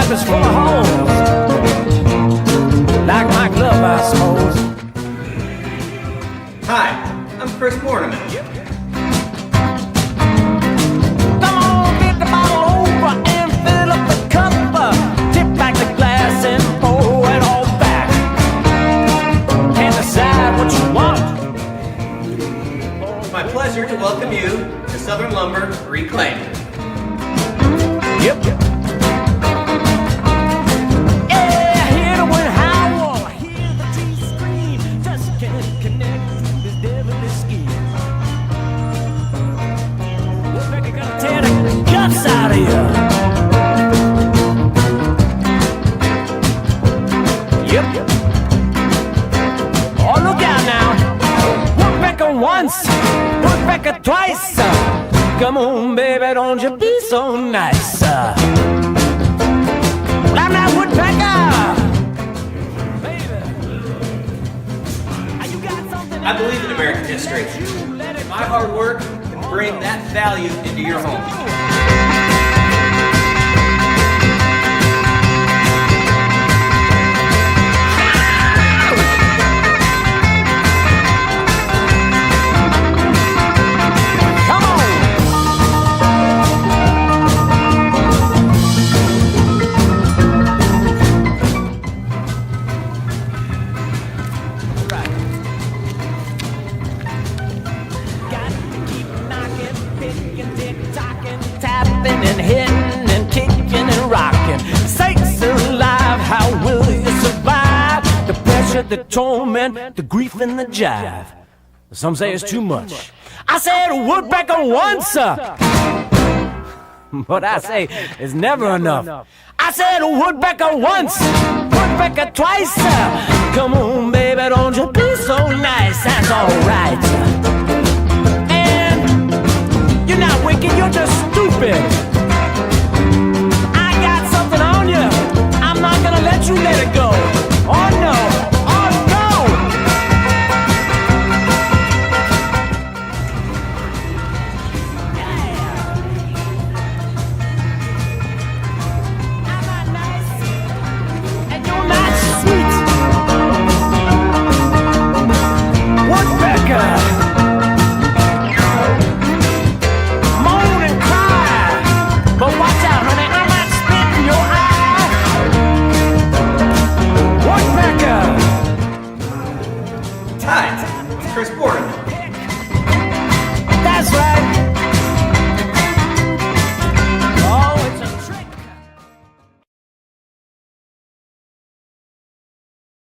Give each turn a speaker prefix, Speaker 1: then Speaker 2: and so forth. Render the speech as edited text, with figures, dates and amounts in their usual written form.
Speaker 1: life is full of holes, like my glove, I suppose.
Speaker 2: Hi, I'm Chris Mortimer.
Speaker 1: Come on, get the bottle over and fill up the cup. Tip back the glass and pour it all back. Can't decide what you want.
Speaker 2: It's my pleasure to welcome you to Southern Lumber Reclaimed.
Speaker 1: Yep. Yeah, hear the wind howl, hear the trees scream. Just can't connect this devilish scheme. Woodpecker gonna tear the guts out of you. Yep. Oh, look out now. Woodpecker once, woodpecker twice. Come on, baby, don't you be so nice. I'm that woodpecker. Baby. You got something.
Speaker 2: I believe in American history. And my hard work can bring that value into your home.
Speaker 1: And hitting and kicking and rocking. Sakes alive, how will you survive the pressure, the torment, the grief and the jive? Some say it's too much. I said a woodpecker once, but I say it's never enough. I said a woodpecker once, woodpecker twice. Come on, baby, don't you be so nice. That's alright. And you're not wicked, you're just stupid. I got something on you. I'm not gonna let you